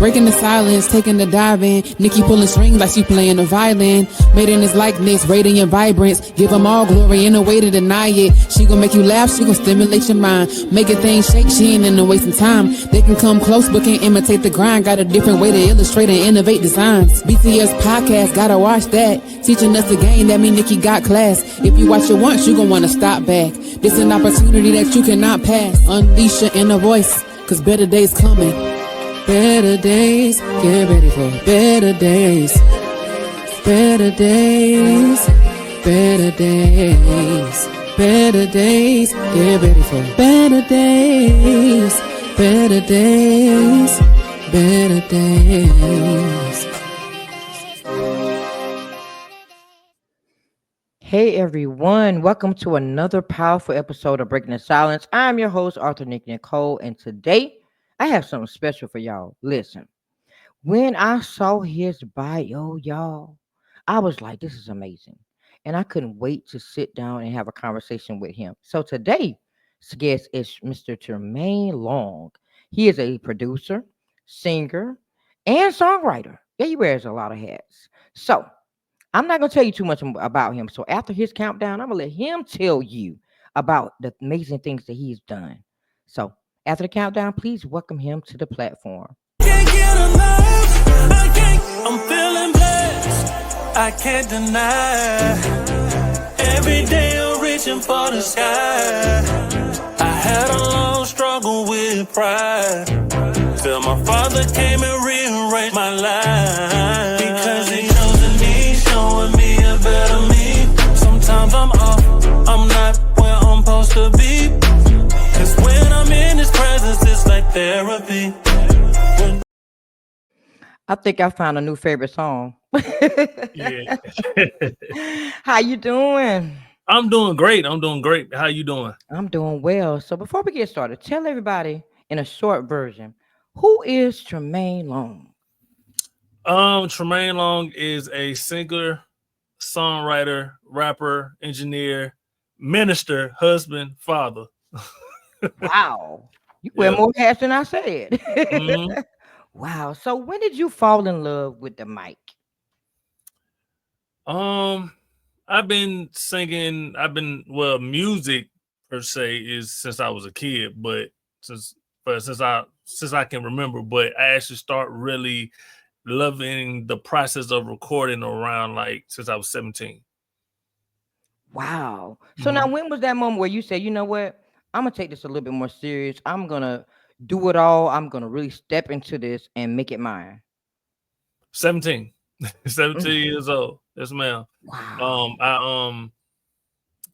breaking the silence, taking the dive in. Nikki pulling strings like she playing the violin. Made in his likeness, radiant vibrance. Give them all glory in a way to deny it. She gon' make you laugh, she gon' stimulate your mind. Making things shake, she ain't in the wasting time. They can come close but can't imitate the grind. Got a different way to illustrate and innovate designs. BTS podcast, gotta watch that. Teaching us the game, that mean Nikki got class. If you watch it once, you gon' wanna stop back. This an opportunity that you cannot pass. Unleash your inner voice, cause better days coming. Better days, get ready for better days. Better days, better days. Better days, get ready for better days. Better days, better days. Hey everyone, welcome to another powerful episode of Breaking the Silence. I'm your host, Arthur Nick Nicole, and today I have something special for y'all. Listen, when I saw his bio, y'all, I was like, this is amazing. And I couldn't wait to sit down and have a conversation with him. So today's guest is Mr. Tramaine Long. He is a producer, singer, and songwriter. Yeah, he wears a lot of hats. So I'm not going to tell you too much about him. So after his countdown, I'm going to let him tell you about the amazing things that he's done. So after the countdown, please welcome him to the platform. Can't get enough. I'm feeling blessed. I can't deny. Every day I'm reaching for the sky. I had a long struggle with pride. Till my father came and rearranged my life. Because he chosen me, showing me a better me. Sometimes I'm off, I'm not where I'm supposed to be. Cause when I'm in his presence, it's like therapy. I think I found a new favorite song. Yeah. How you doing? I'm doing great. How you doing? I'm doing well. So before we get started, tell everybody in a short version, who is Tramaine Long? Tramaine Long is a singer, songwriter, rapper, engineer, minister, husband, father. Wow. You wear more hats than I said. Mm-hmm. Wow. So when did you fall in love with the mic? I've been singing, music per se is since I was a kid, but since I can remember, but I actually start really loving the process of recording around like since I was 17. Wow. So now when was that moment where you said, you know what? I'm gonna take this a little bit more serious. I'm gonna do it all. I'm gonna really step into this and make it mine. 17. 17 years old. Yes, ma'am. Wow.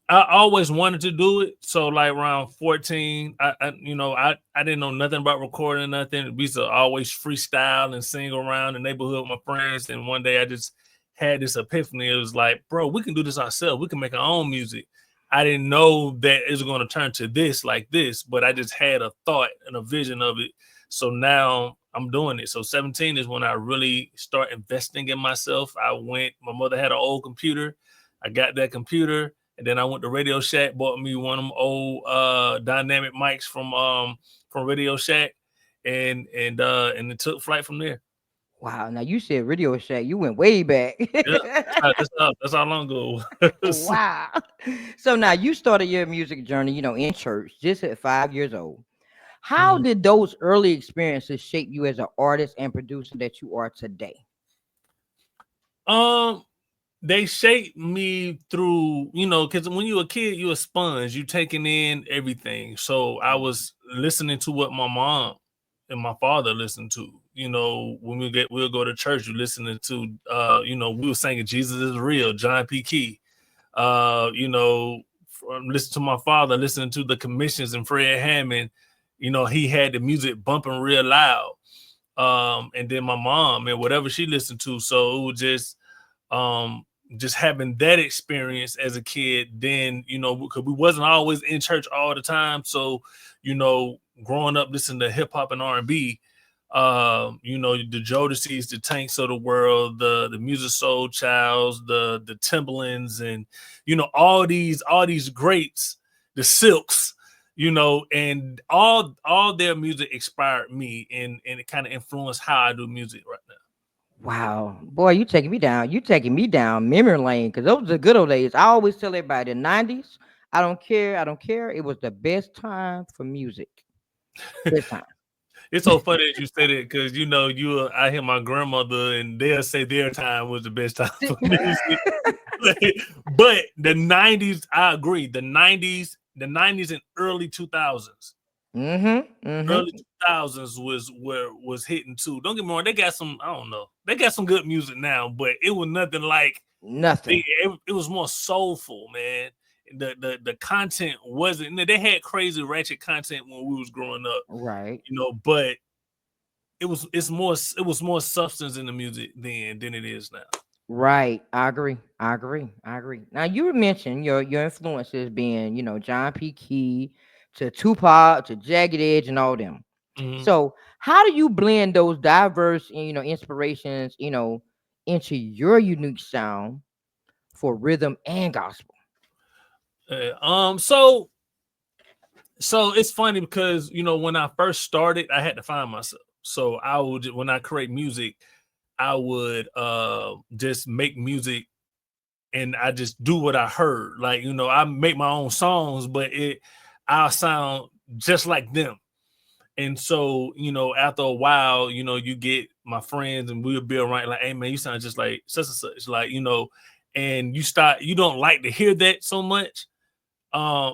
I always wanted to do it. So like around 14, I didn't know nothing about recording, nothing. We used to always freestyle and sing around the neighborhood with my friends. And one day I just had this epiphany. It was like, bro, we can do this ourselves. We can make our own music. I didn't know that it was going to turn to this like this, but I just had a thought and a vision of it. So now I'm doing it. So 17 is when I really start investing in myself. my mother had an old computer. I got that computer. And then I went to Radio Shack, bought me one of them old dynamic mics from Radio Shack, and it took flight from there. Wow. Now you said Radio Shack. You went way back. Yeah, that's how long ago. Wow. So now you started your music journey, in church, just at 5 years old. How did those early experiences shape you as an artist and producer that you are today? They shaped me through, because when you're a kid, you're a sponge. You taking in everything. So I was listening to what my mom and my father listened to. When we'll go to church, you listening to, we were singing Jesus is Real, John P. Key. Listen to my father, listening to the Commissions and Fred Hammond. He had the music bumping real loud. And then my mom and whatever she listened to. So it was just having that experience as a kid, then, because we wasn't always in church all the time. So, growing up listening to hip hop and R&B, the Jodeci's, the Tanks of the world, the Musiq Soulchilds, the Timbalands, and, all these greats, the Silks, you know, and all their music inspired me and it kind of influenced how I do music right now. Wow, boy, you taking me down. You taking me down memory lane because those are the good old days. I always tell everybody the '90s. I don't care. I don't care. It was the best time for music. Best time. It's so funny that you say that because you know I hear my grandmother and they'll say their time was the best time for music. But the '90s, I agree. The '90s and early 2000s. Early 2000s was hitting too. Don't get me wrong, they got some, I don't know. They got some good music now, but it was nothing like Nothing. it was more soulful, man. The content wasn't, they had crazy ratchet content when we was growing up. Right. You know, but it was more substance in the music then than it is now. Right. I agree. Now you mentioned your influences being, John P. Key to Tupac to Jagged Edge and all them. Mhm. So how do you blend those diverse, inspirations, into your unique sound for rhythm and gospel? So it's funny because when I first started, I had to find myself. So when I create music, I would just make music and I just do what I heard. Like, I make my own songs, but I'll sound just like them. And so, after a while, you get my friends and we'll be around like, hey man, you sound just like such and such. Like, and you don't like to hear that so much.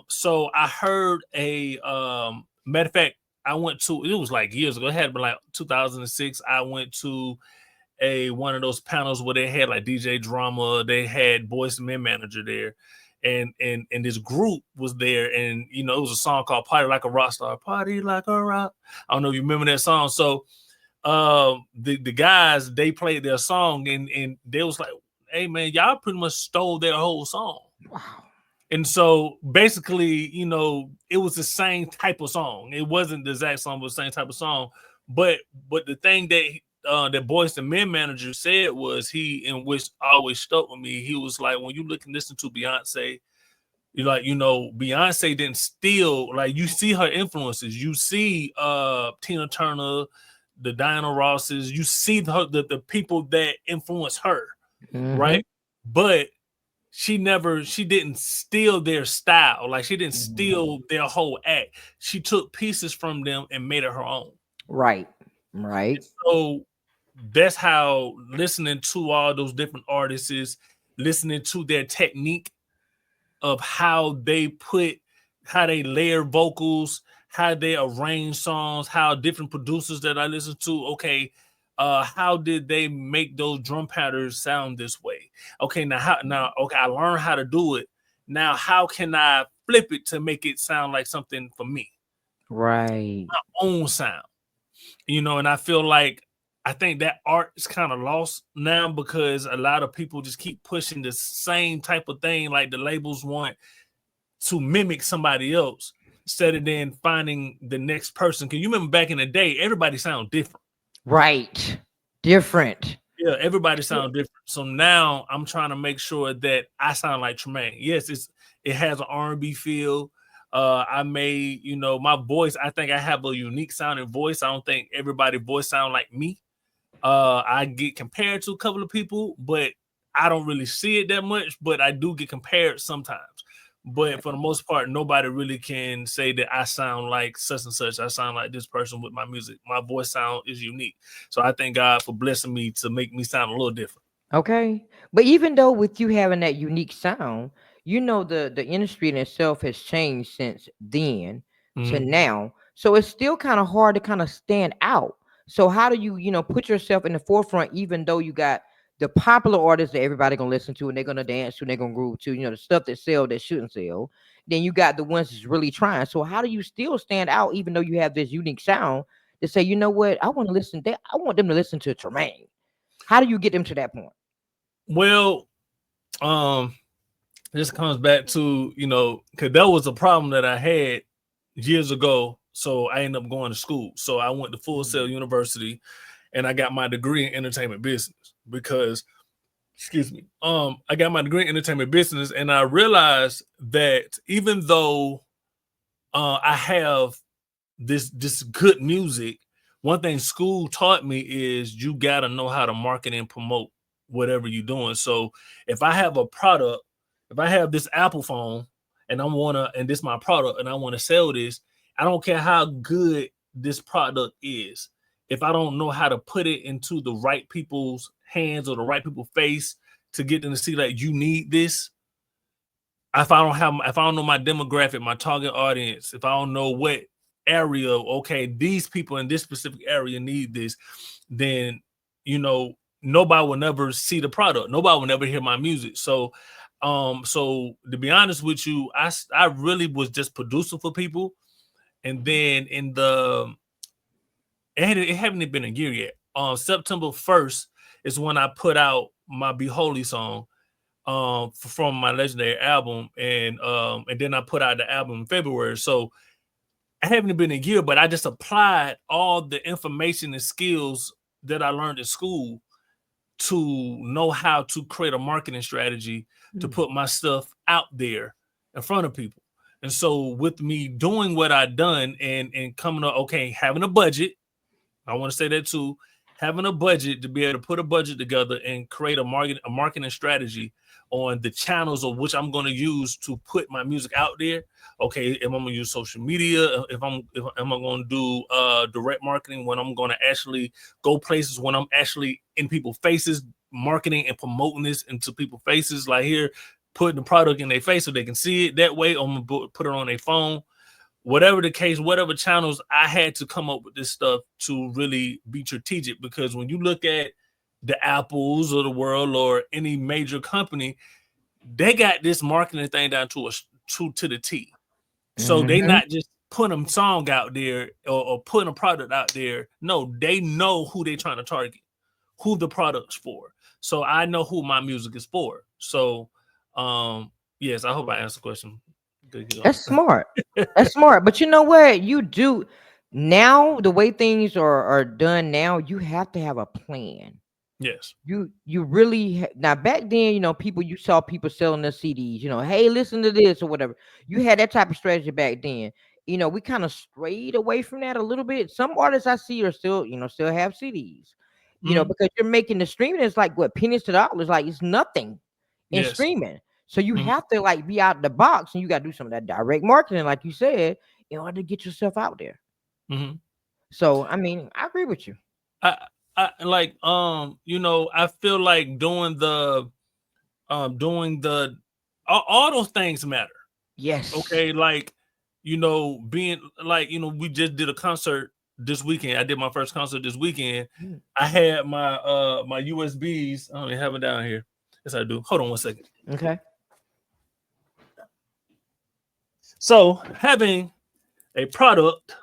So I heard matter of fact, it was like years ago. It had been like 2006. I went to one of those panels where they had like DJ Drama, they had Boyz II Men manager there, and this group was there, and it was a song called "Party Like a Rock Star," "Party Like a Rock." I don't know if you remember that song. So the guys, they played their song, and they was like, "Hey man, y'all pretty much stole their whole song." Wow. And so basically, it was the same type of song. It wasn't the exact song, but the same type of song. But the thing that Boyz II Men manager said was which always stuck with me. He was like, when you look and listen to Beyonce, you're like, Beyonce didn't steal. Like, you see her influences. You see Tina Turner, the Diana Rosses. You see the people that influence her, right? But she didn't steal their style. Like, she didn't steal their whole act. She took pieces from them and made it her own. Right. And so that's how listening to all those different artists is listening to their technique of how they layer vocals, how they arrange songs, how different producers that I listen to, okay, how did they make those drum patterns sound this way? Okay, okay, I learned how to do it. Now, how can I flip it to make it sound like something for me? Right. My own sound. And I feel like I think that art is kind of lost now because a lot of people just keep pushing the same type of thing, like the labels want to mimic somebody else instead of then finding the next person. Because you remember back in the day, everybody sounded different. Right. Different. Yeah, everybody sounds different. So now I'm trying to make sure that I sound like Tramaine. Yes, it has an R&B feel. I made, my voice, I think I have a unique sounding voice. I don't think everybody's voice sound like me. I get compared to a couple of people, but I don't really see it that much, but I do get compared sometimes. But for the most part, nobody really can say that I sound like such and such. I sound like this person with my music. My voice sound is unique. So I thank God for blessing me to make me sound a little different. Okay. But even though with you having that unique sound, the industry in itself has changed since then to now. So it's still kind of hard to kind of stand out. So how do you, put yourself in the forefront, even though you got the popular artists that everybody gonna listen to and they're gonna dance to and they're gonna groove to, the stuff that sell that shouldn't sell. Then you got the ones that's really trying. So how do you still stand out, even though you have this unique sound to say, you know what, I want them to listen to Tramaine. How do you get them to that point? Well, this comes back to, because that was a problem that I had years ago. So I ended up going to school. So I went to Full Sail University and I got my degree in entertainment business because, I got my degree in entertainment business and I realized that even though I have this good music. One thing school taught me is you got to know how to market and promote whatever you're doing. So if I have a product, if I have this Apple phone and and this is my product and I want to sell this, I don't care how good this product is. If I don't know how to put it into the right people's hands or the right people's face to get them to see that you need this, if I don't know my demographic, my target audience, if I don't know what area, okay, these people in this specific area need this, then nobody will never see the product. Nobody will never hear my music. So so to be honest with you, I really was just producing for people. And then it hadn't been a year yet. September 1st is when I put out my Be Holy song from my legendary album, and then I put out the album in February. So I haven't been a year, but I just applied all the information and skills that I learned in school to know how to create a marketing strategy to put my stuff out there in front of people. And so with me doing what I done and coming up, okay, having a budget, I want to say that too, having a budget to be able to put a budget together and create a marketing strategy on the channels of which I'm going to use to put my music out there. Okay, if I'm going to use social media, if I'm going to do direct marketing, when I'm going to actually go places, when I'm actually in people's faces, marketing and promoting this into people's faces, like here, putting the product in their face so they can see it that way. I'm going to put it on their phone. Whatever the case, whatever channels, I had to come up with this stuff to really be strategic, because when you look at the Apples of the world or any major company, they got this marketing thing down to the T. So they not just putting a song out there or putting a product out there. No, they know who they're trying to target, who the product's for. So I know who my music is for. So yes, I hope I answered the question. That's smart. That's smart. But you know what? You do now, the way things are done now, you have to have a plan. Yes. You really now, back then, you saw people selling their CDs, hey, listen to this or whatever. You had that type of strategy back then. We kind of strayed away from that a little bit. Some artists I see are still have CDs, because you're making the streaming, it's like what, pennies to dollars, like it's nothing in streaming. So you have to like be out the box, and you got to do some of that direct marketing, like you said, in order to get yourself out there. So I mean, I agree with you. I feel like doing all those things matter. Yes. Okay. Like, being like, we just did a concert this weekend. I did my first concert this weekend. I had my my USBs. I don't even have it down here. Yes, I do. Hold on one second. Okay. So having a product,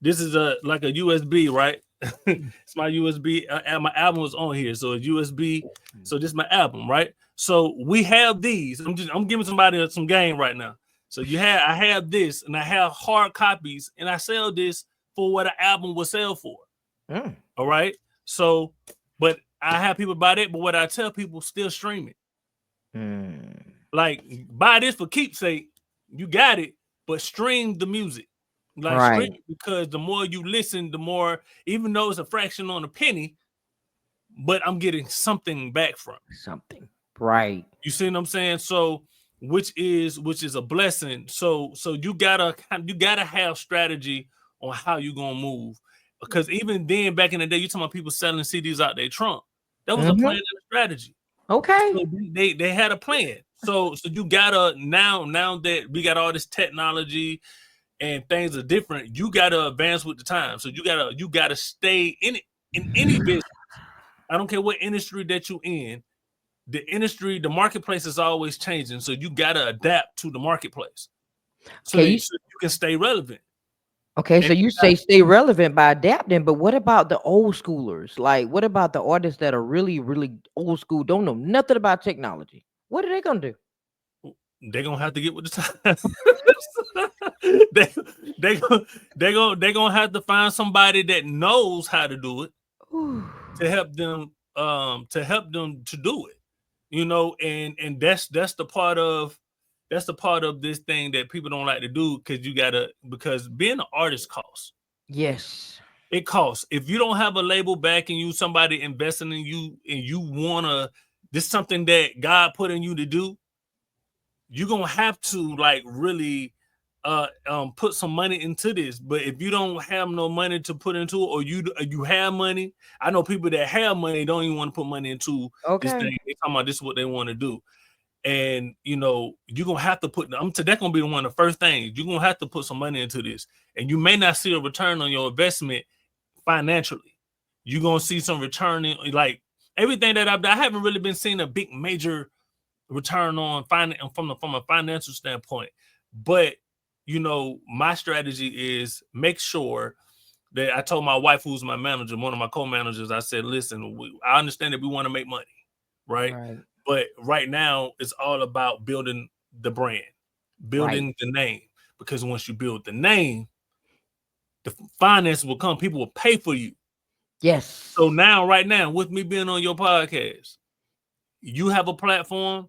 this is like a USB, right? It's my USB, and my album was on here, so it's USB. So this is my album, right? So we have these. I'm giving somebody some game right now. So I have this, and I have hard copies, and I sell this for what an album will sell for. All right. So, but I have people buy it, but what I tell people, still stream it. Like, buy this for keepsake. You got it, but stream the music. Like, stream it, because the more you listen, the more, even though it's a fraction on a penny, but I'm getting something back from it. Something. Right. You see what I'm saying? So, which is a blessing. So you gotta have strategy on how you gonna move. Because even then, back in the day, you talking about people selling CDs out their trunk. That was a plan and a strategy. Okay. So they had a plan. So you gotta now that we got all this technology and things are different, you gotta advance with the time. So you gotta stay in it, in any business. I don't care what industry that you in. The marketplace is always changing. So you gotta adapt to the marketplace. So you can stay relevant. Okay, so you say stay relevant by adapting, but what about the old schoolers? Like, what about the artists that are really, really old school, don't know nothing about technology? What are they gonna do? They're gonna have to get with the time. they're gonna have to find somebody that knows how to do it to help them to do it. And that's the part of That's the part of this thing that people don't like to do because being an artist costs. Yes. It costs. If you don't have a label backing you, somebody investing in you, and you wanna, this is something that God put in you to do, you're gonna have to like really put some money into this. But if you don't have no money to put into it, or you have money, I know people that have money don't even want to put money into this Okay. thing. They talking about this is what they want to do. And you're gonna have to put that's gonna be one of the first things. You're gonna have to put some money into this. And you may not see a return on your investment financially. You're gonna see some return in like everything that I haven't really been seeing a big major return on finance from a financial standpoint. But my strategy is make sure that I told my wife, who's my manager, one of my co-managers, I said, listen, I understand that we want to make money, right? Right. But right now it's all about building the brand, building the name. Because once you build the name, the finances will come. People will pay for you. Yes. So now, right now, with me being on your podcast, you have a platform,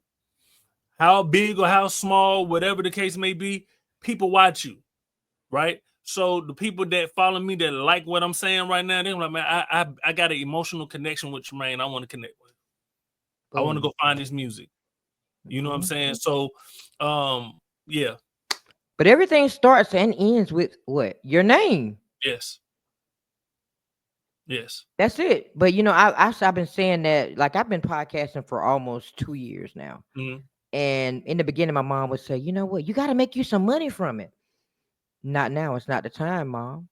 how big or how small, whatever the case may be, people watch you, right? So the people that follow me that like what I'm saying right now, they're like, man, I got an emotional connection with Tramaine. I want to connect with. I want to go find this music. You know what I'm saying? So, yeah. But everything starts and ends with what? Your name. Yes. Yes. That's it. But I've been saying that, like, I've been podcasting for almost 2 years now. Mm-hmm. And in the beginning, my mom would say, you know what, you got to make you some money from it. Not now. It's not the time, Mom.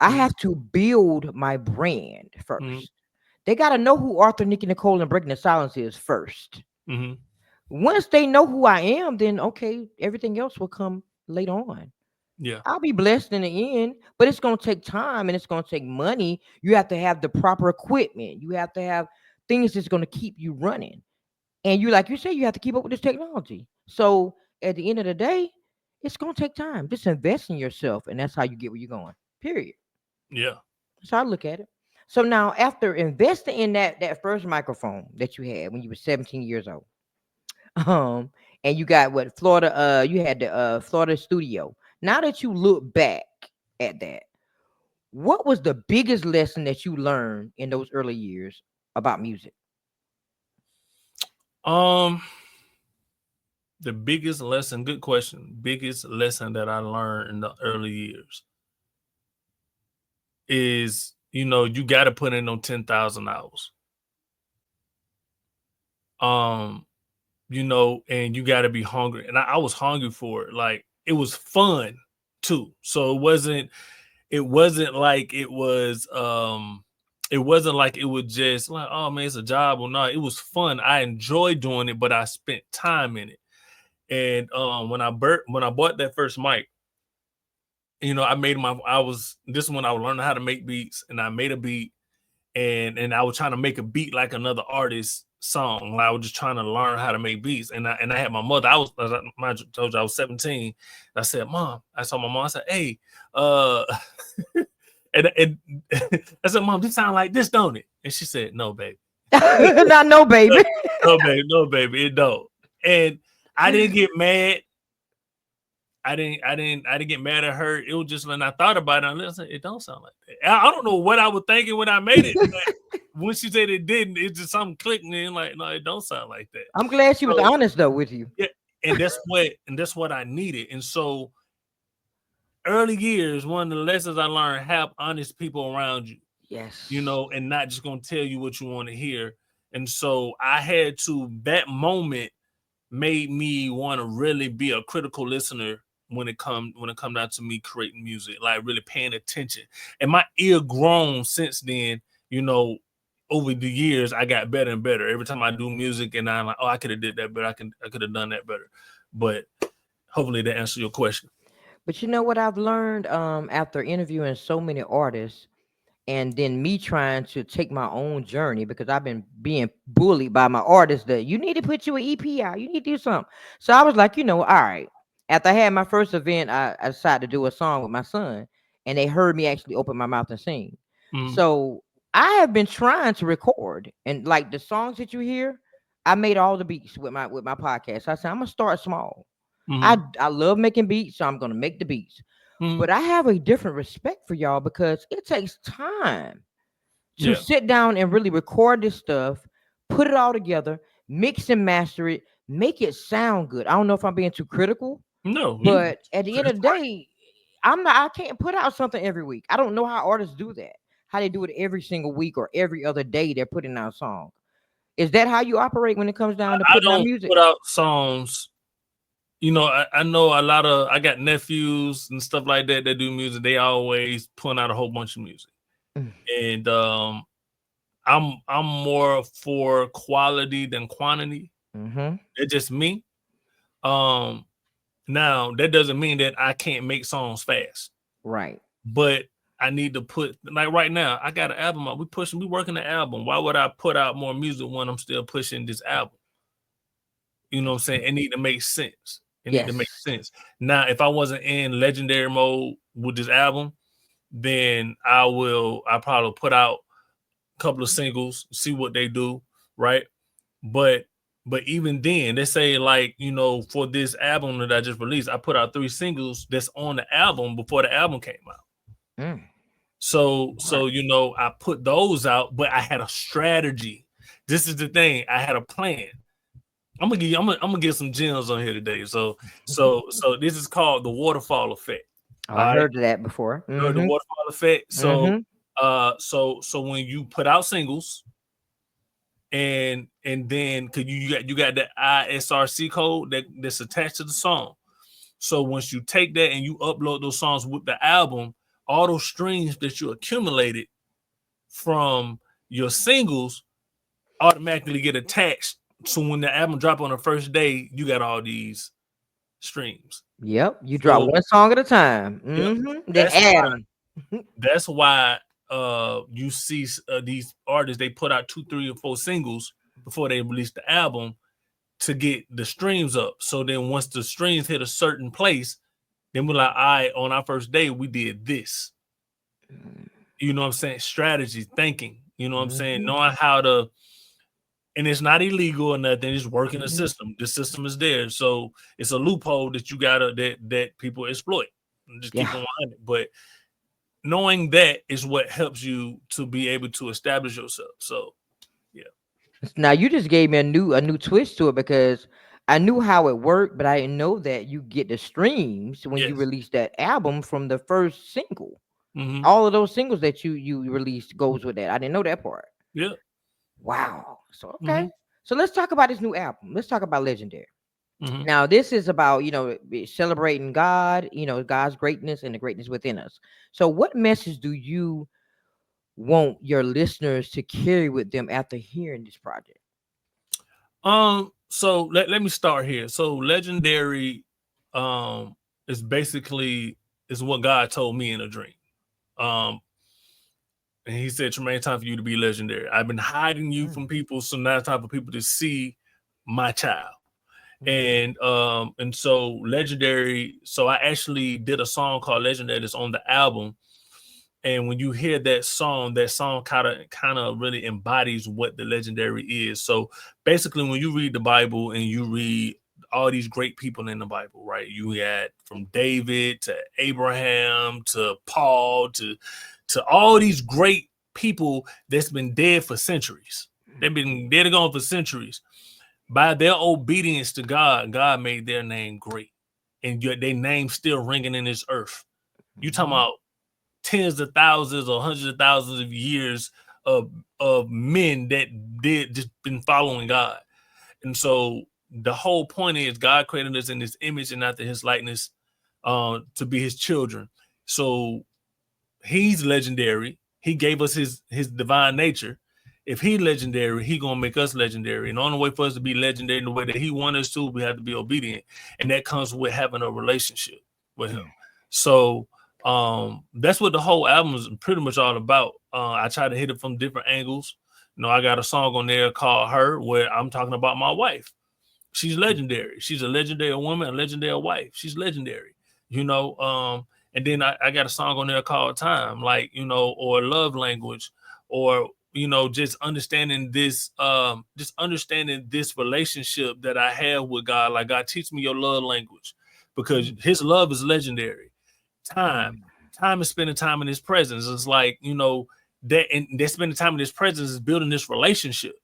I have to build my brand first. Mm-hmm. They got to know who Arthur, Nikki, Nicole, and Breaking the Silence is first. Mm-hmm. Once they know who I am, then okay, everything else will come later on. Yeah. I'll be blessed in the end, but it's going to take time and it's going to take money. You have to have the proper equipment. You have to have things that's going to keep you running. And like you say, you have to keep up with this technology. So at the end of the day, it's going to take time. Just invest in yourself, and that's how you get where you're going. Period. Yeah. That's how I look at it. So now, after investing in that first microphone that you had when you were 17 years old, and you got what, Florida? You had the Florida studio. Now that you look back at that, what was the biggest lesson that you learned in those early years about music? The biggest lesson, good question. Biggest lesson that I learned in the early years is, you got to put in on 10,000 hours. And you got to be hungry. And I was hungry for it. Like, it was fun too. So it wasn't like it was just like, oh man, it's a job or not. It was fun. I enjoyed doing it, but I spent time in it. And when I bought that first mic, this is when I was learning how to make beats, and I made a beat, and I was trying to make a beat like another artist's song. Like, I was just trying to learn how to make beats, and I had my mother. I told you I was 17. I said, Mom, I saw my mom. I said, hey, and I said, Mom, this sound like this, don't it? And she said, no, baby. Not no, baby. No, baby, it don't. And I didn't get mad. I didn't get mad at her. It was just when I thought about it, I said, it don't sound like that. I don't know what I was thinking when I made it. But when she said it didn't, it just something clicked me, and like, no, it don't sound like that. I'm glad she was honest though with you. Yeah, and that's what I needed. And so early years, one of the lessons I learned: have honest people around you. Yes. And not just gonna tell you what you want to hear. And so I had to, that moment made me want to really be a critical listener when it come down to me creating music, like really paying attention. And my ear grown since then, over the years, I got better and better. Every time I do music and I'm like, oh, I could have did that better. I could have done that better. But hopefully that answers your question. But you know what I've learned after interviewing so many artists, and then me trying to take my own journey, because I've been being bullied by my artists that you need to put you an EP out, you need to do something. So I was like, all right. After I had my first event, I decided to do a song with my son, and they heard me actually open my mouth and sing. Mm-hmm. So I have been trying to record, and like the songs that you hear, I made all the beats with my podcast. I said, I'm gonna start small. I love making beats, so I'm gonna make the beats. But I have a different respect for y'all because it takes time to sit down and really record this stuff, put it all together, mix and master it, make it sound good. I don't know if I'm being too critical, No, but at the end of the day, I can't put out something every week. I don't know how artists do that. How they do it every single week or every other day they're putting out songs. Is that how you operate when it comes down to putting out music? Put out songs. You know, I know I got nephews and stuff like that do music. They always putting out a whole bunch of music. And I'm more for quality than quantity. It's just me. Now that doesn't mean that I can't make songs fast. Right. But I need to put, like right now, I got an album out. We working the album. Why would I put out more music when I'm still pushing this album? You know what I'm saying? It need to make sense. It need to make sense. Now, if I wasn't in legendary mode with this album, then I'll probably put out a couple of singles, see what they do, right? But even then, they say, like, you know, for this album that I just released, I put out 3 singles that's on the album before the album came out. So you know, I put those out, but I had a strategy. This is the thing. I had a plan. I'm gonna get some gems on here today. So this is called the waterfall effect. I heard of that before. The waterfall effect. So so when you put out singles, and then cause you got the ISRC code that's attached to the song. So once you take that and you upload those songs with the album, all those streams that you accumulated from your singles automatically get attached. So when the album drop on the first day, you got all these streams. Yep, you drop one song at a time. Then add them. That's why you see these artists, they put out 2, 3, or 4 singles before they release the album to get the streams up. So then once the streams hit a certain place, then we're like, all right, on our first day, we did this. You know what I'm saying? Strategy, thinking. You know what I'm saying? Knowing how to, and it's not illegal or nothing. It's working the system. The system is there. So it's a loophole that you gotta that people exploit. Just keep on it. But knowing that is what helps you to be able to establish yourself. So yeah. Now you just gave me a new twist to it because I knew how it worked, but I didn't know that you get the streams when you release that album from the first single. All of those singles that you released goes with that. I didn't know that part. Yeah. Wow. So okay. So let's talk about this new album. Let's talk about Legendary. Now this is about, you know, celebrating God, you know, God's greatness and the greatness within us. So what message do you want your listeners to carry with them after hearing this project? So let me start here. So Legendary is basically what God told me in a dream. And he said, Tramaine, time for you to be legendary. I've been hiding you from people, so now it's time for people to see my child. And so Legendary, so I actually did a song called Legendary that's on the album. And when you hear that song kind of really embodies what the Legendary is. So basically, when you read the Bible and you read all these great people in the Bible, right? You had from David to Abraham to Paul to all these great people that's been dead for centuries. They've been dead and gone for centuries. By their obedience to God, God made their name great. And yet their name still ringing in this earth. You talking about tens of thousands or hundreds of thousands of years of men that just been following God. And so the whole point is God created us in his image and after his likeness to be his children. So he's legendary. He gave us his divine nature. If he's legendary, he gonna make us legendary. And the only way for us to be legendary in the way that he wants us to, we have to be obedient. And that comes with having a relationship with him. So that's what the whole album is pretty much all about. I try to hit it from different angles. You know, I got a song on there called Her, where I'm talking about my wife. She's legendary. She's a legendary woman, a legendary wife. She's legendary, you know. And then I got a song on there called Time, like, you know, or Love Language, or, just understanding this relationship that I have with God. Like, God, teach me your love language, because his love is legendary. Time is spending time in his presence. It's like, that spending time in his presence is building this relationship.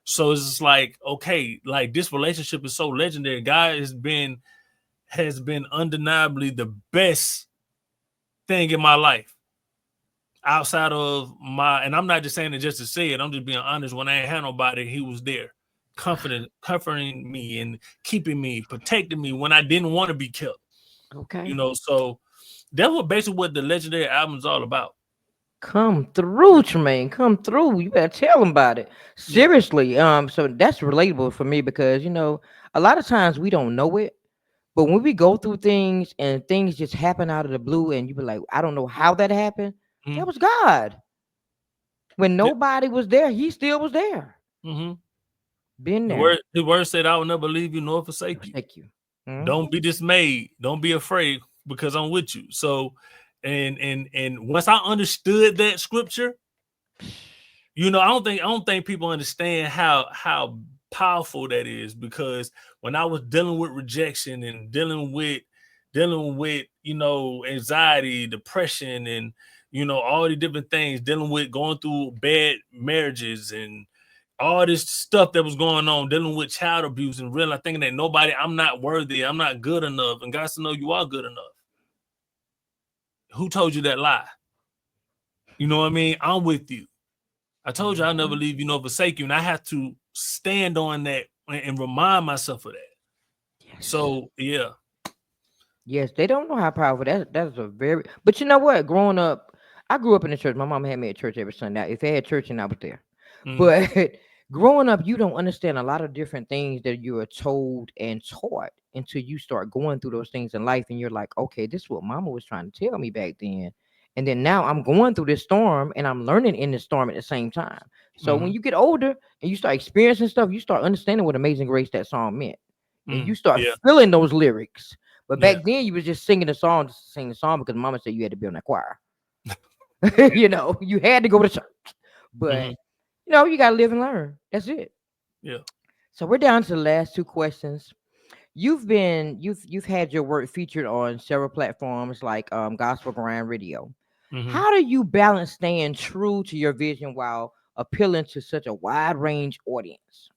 So it's just like, okay, like this relationship is so legendary. God has been undeniably the best thing in my life. Outside of and I'm not just saying it just to say it, I'm just being honest. When I ain't had nobody, he was there, comforting me and keeping me, protecting me when I didn't want to be kept. Okay. So that's what the legendary album is all about. Come through, Tramaine. Come through. You better tell them about it. Seriously. So that's relatable for me because a lot of times we don't know it, but when we go through things and things just happen out of the blue, and you be like, I don't know how that happened. Mm-hmm. That was God. When nobody was there, he still was there. Mm-hmm. Been there. The word said, I will never leave you nor forsake you. Mm-hmm. Don't be dismayed. Don't be afraid, because I'm with you. So, and once I understood that scripture, I don't think people understand how powerful that is, because when I was dealing with rejection and dealing with anxiety, depression, and all the different things, dealing with going through bad marriages and all this stuff that was going on, dealing with child abuse, and really thinking that I'm not worthy, I'm not good enough, and God said, no, you are good enough. Who told you that lie? You know what I mean? I'm with you. I told you I'll never leave you nor forsake you, and I have to stand on that and remind myself of that. Yes. So yeah. Yes, they don't know how powerful that's a very. But you know what? Growing up, I grew up in the church. My mom had me at church every Sunday. If they had church, and I was there. Mm-hmm. But growing up, you don't understand a lot of different things that you are told and taught until you start going through those things in life, and you're like, okay, this is what Mama was trying to tell me back then. And then now I'm going through this storm, and I'm learning in the storm at the same time. So when you get older and you start experiencing stuff, you start understanding what Amazing Grace that song meant, and you start feeling those lyrics. But back then, you was just singing the song, because Mama said you had to be on that choir. You had to go to church. But you gotta live and learn. That's it. Yeah. So we're down to the last two questions. You've had your work featured on several platforms like Gospel Grind Radio. Mm-hmm. How do you balance staying true to your vision while appealing to such a wide range audience?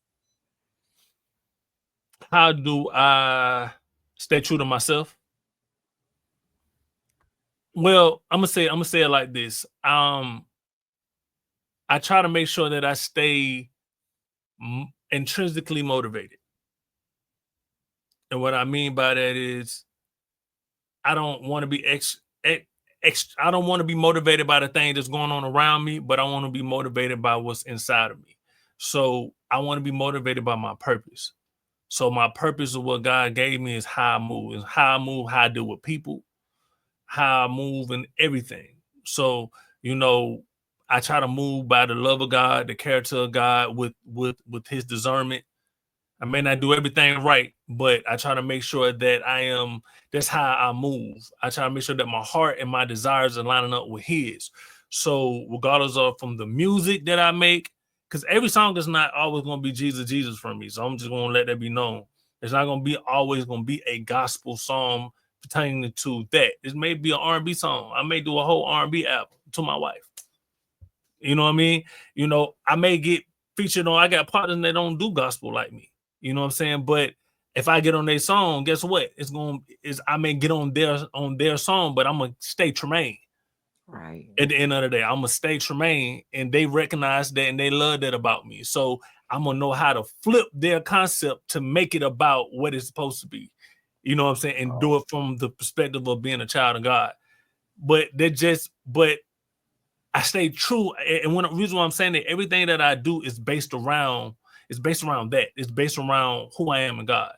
How do I stay true to myself? Well, I'm gonna say it like this. I try to make sure that I stay intrinsically motivated. And what I mean by that is I don't want to be I don't want to be motivated by the thing that's going on around me, but I want to be motivated by what's inside of me. So I want to be motivated by my purpose. So my purpose of what God gave me is how I move, how I deal with people, how I move and everything. So, I try to move by the love of God, the character of God, with his discernment. I may not do everything right, but I try to make sure that that's how I move. I try to make sure that my heart and my desires are lining up with his. So regardless of from the music that I make, because every song is not always going to be Jesus for me. So I'm just going to let that be known. It's not going to be always going to be a gospel song pertaining to that. It may be an R&B song. I may do a whole R&B album to my wife. You know what I mean? I may get featured on, I got partners that don't do gospel like me. You know what I'm saying? But if I get on their song, guess what? I may get on their song, but I'm gonna stay Tramaine. Right. At the end of the day, I'm gonna stay Tramaine, and they recognize that and they love that about me. So I'm gonna know how to flip their concept to make it about what it's supposed to be. You know what I'm saying? And do it from the perspective of being a child of God. But I stay true. And the reason why I'm saying that everything that I do is based around that. It's based around who I am in God.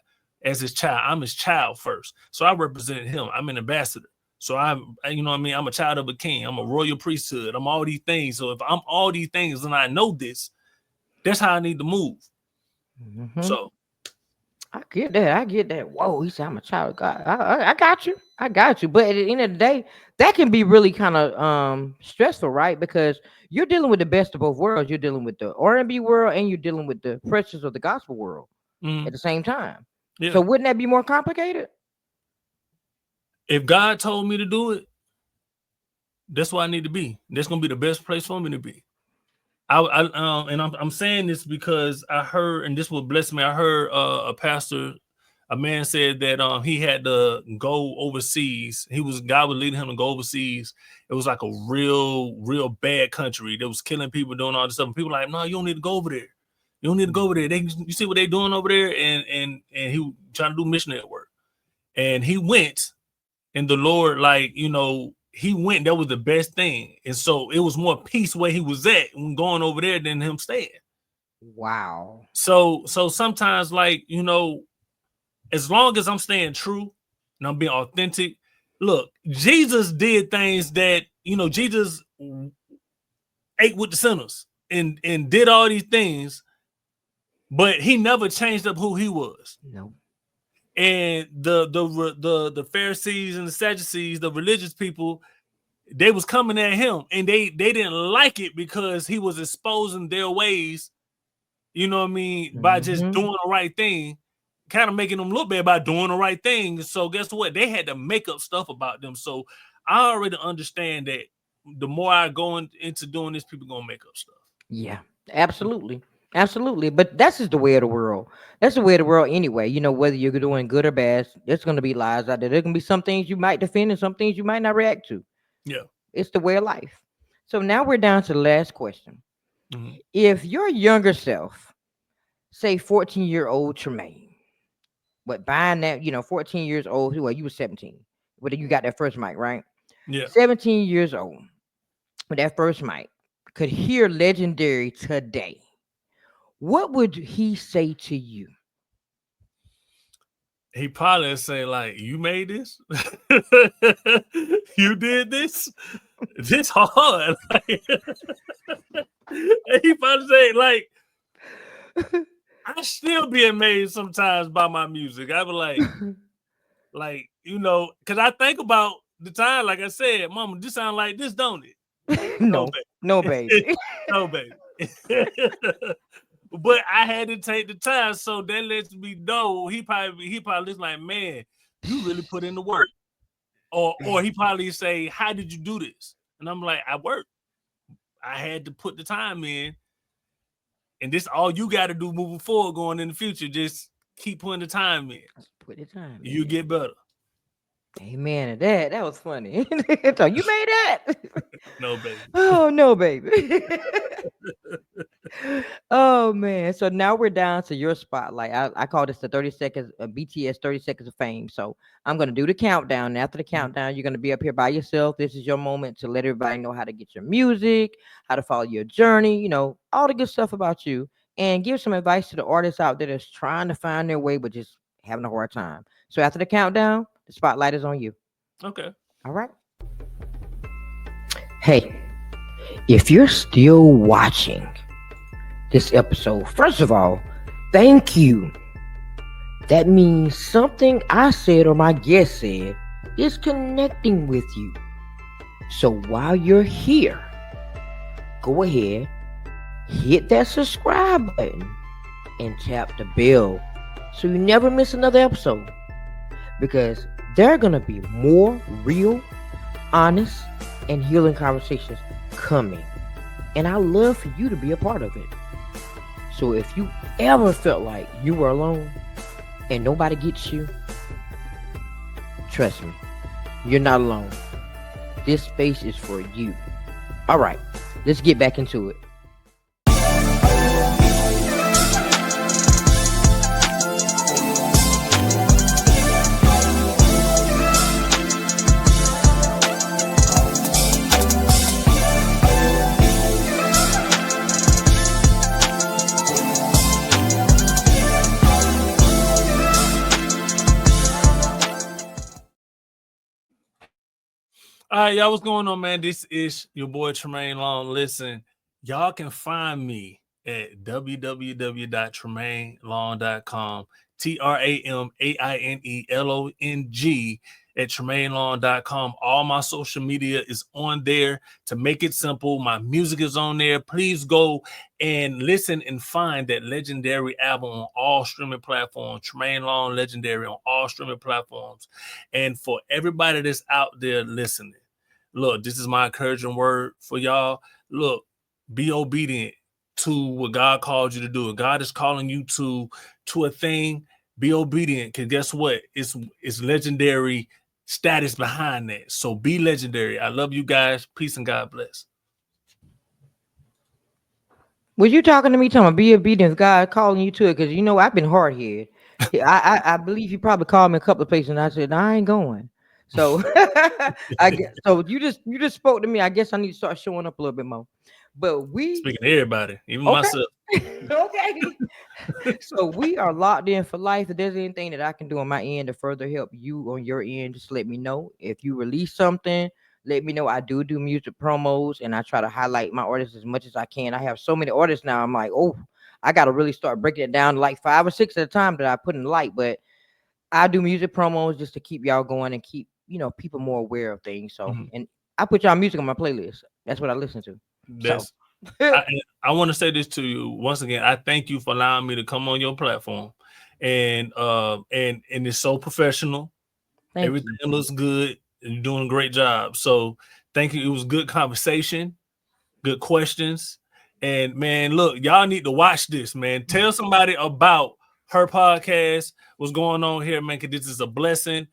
As his child, I'm his child first. So I represented him. I'm an ambassador. So I'm a child of a king. I'm a royal priesthood. I'm all these things. So if I'm all these things and I know this, that's how I need to move. Mm-hmm. So I get that. I get that. Whoa, he said I'm a child of God. I got you. I got you. But at the end of the day, that can be really kind of stressful, right? Because you're dealing with the best of both worlds. You're dealing with the R&B world and you're dealing with the pressures of the gospel world at the same time. Yeah. So wouldn't that be more complicated? If God told me to do it, that's where I need to be. That's gonna be the best place for me to be. I'm saying this because I heard, and this will bless me. I heard a pastor, a man said that he had to go overseas. God was leading him to go overseas. It was like a real bad country that was killing people, doing all this stuff. And people were like, no, you don't need to go over there. You don't need to go over there. You see what they're doing over there, and he was trying to do missionary work, and he went, and the Lord, like, you know, he went. That was the best thing, and so it was more peace where he was at when going over there than him staying. Wow. So sometimes, like, you know, as long as I'm staying true and I'm being authentic, look, Jesus did things that, you know, Jesus ate with the sinners and did all these things, but he never changed up who he was. No. And the Pharisees and the Sadducees, the religious people, they was coming at him, and they didn't like it because he was exposing their ways, you know what I mean, by just doing the right thing, kind of making them look bad by doing the right thing. So guess what? They had to make up stuff about them. So I already understand that the more I go into doing this, people gonna make up stuff. Yeah, absolutely. Absolutely. But that's just the way of the world. That's the way of the world anyway. You know, whether you're doing good or bad, there's going to be lies out there. There can be some things you might defend and some things you might not react to. Yeah. It's the way of life. So now we're down to the last question. If your younger self, say 14-year-old Tramaine, but buying that, you know, 14 years old, well, you were 17, but you got that first mic, right? Yeah. 17 years old with that first mic, could hear Legendary today, what would he say to you? He probably say, like, you made this? You did this? This hard. Like, he probably say, like, I still be amazed sometimes by my music. I be like, you know, because I think about the time, like I said, Mama, this sound like this, don't it? No, baby. No, baby. But I had to take the time, so that lets me know he probably looks like, man, you really put in the work. Or he probably say, how did you do this? And I'm like, I worked. I had to put the time in. And this all you got to do moving forward, going in the future. Just keep putting the time in. Put the time in. You get better. Amen. That was funny. So you made that? No, baby. Oh, no, baby. Oh, man. So now we're down to your spotlight. I call this the 30 seconds of BTS 30 seconds of fame. So I'm going to do the countdown. And after the countdown, you're going to be up here by yourself. This is your moment to let everybody know how to get your music, how to follow your journey, you know, all the good stuff about you, and give some advice to the artists out there that's trying to find their way, but just having a hard time. So after the countdown, the spotlight is on you. Okay. All right. Hey, if you're still watching this episode, first of all, thank you. That means something I said or my guest said is connecting with you. So while you're here, go ahead, hit that subscribe button and tap the bell so you never miss another episode. Because there are going to be more real, honest, and healing conversations coming. And I love for you to be a part of it. So if you ever felt like you were alone and nobody gets you, trust me, you're not alone. This space is for you. All right, let's get back into it. All right, y'all, what's going on, man? This is your boy Tramaine Long. Listen, y'all can find me at www.tramainelong.com, Tramainelong at Tramainelong.com. All my social media is on there to make it simple. My music is on there. Please go and listen and find that legendary album on all streaming platforms. Tramaine Long, Legendary on all streaming platforms. And for everybody that's out there listening, look, this is my encouraging word for y'all. Look, be obedient to what God called you to do. If God is calling you to a thing, be obedient, because guess what? It's legendary status behind that. So be legendary. I love you guys. Peace and God bless. Was you talking to me, talking about be obedient? God calling you to it? Because you know I've been hard headed. I believe you probably called me a couple of places, and I said no, I ain't going. So I guess so. You just spoke to me. I guess I need to start showing up a little bit more. But we speaking to everybody, even myself. Okay. So we are locked in for life. If there's anything that I can do on my end to further help you on your end, just let me know. If you release something, let me know. I do music promos, and I try to highlight my artists as much as I can. I have so many artists now. I'm like, oh, I got to really start breaking it down to like 5 or 6 at a time that I put in light. But I do music promos just to keep y'all going and keep, people more aware of things. So, and I put y'all music on my playlist. That's what I listen to. I want to say this to you once again. I thank you for allowing me to come on your platform, and it's so professional. Everything looks good. And you're doing a great job. So thank you. It was good conversation, good questions, and man, look, y'all need to watch this, man. Tell somebody about her podcast. What's going on here, man? Because this is a blessing.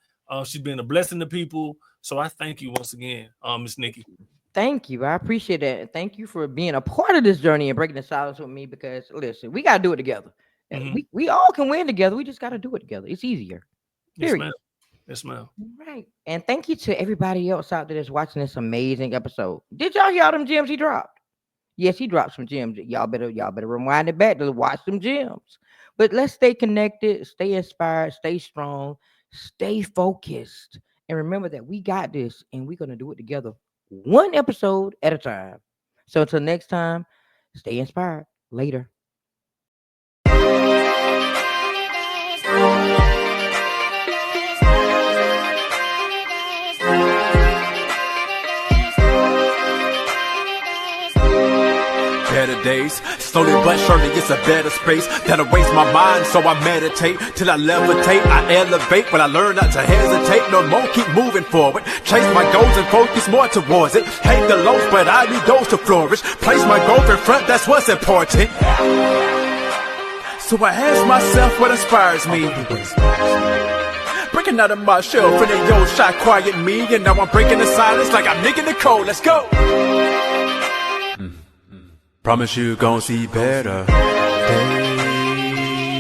She's been a blessing to people. So I thank you once again, Miss Nikki. Thank you. I appreciate that. Thank you for being a part of this journey and breaking the silence with me, because listen, we got to do it together. We all can win together. We just got to do it together. It's easier. Period. Yes, ma'am. Right. And thank you to everybody else out there that's watching this amazing episode. Did y'all hear all them gems he dropped? Yes, he dropped some gems. Y'all better rewind it back to watch them gems. But let's stay connected, stay inspired, stay strong, stay focused. And remember that we got this, and we're going to do it together, one episode at a time. So until next time, stay inspired. Later. Better days, slowly but surely it's a better space that'll waste my mind, so I meditate till I levitate, I elevate, but I learn not to hesitate no more, keep moving forward, chase my goals and focus more towards it, hate the lows but I need those to flourish, place my goals in front, that's what's important, so I ask myself what inspires me, breaking out of my shell, feeling your shot quiet me, and now I'm breaking the silence like I'm Nick in the cold, let's go. Promise you gon' see better days.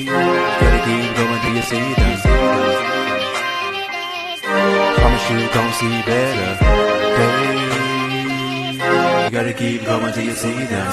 Gotta keep going till you see them. Promise you gon' see better days. You gotta keep going till you see them.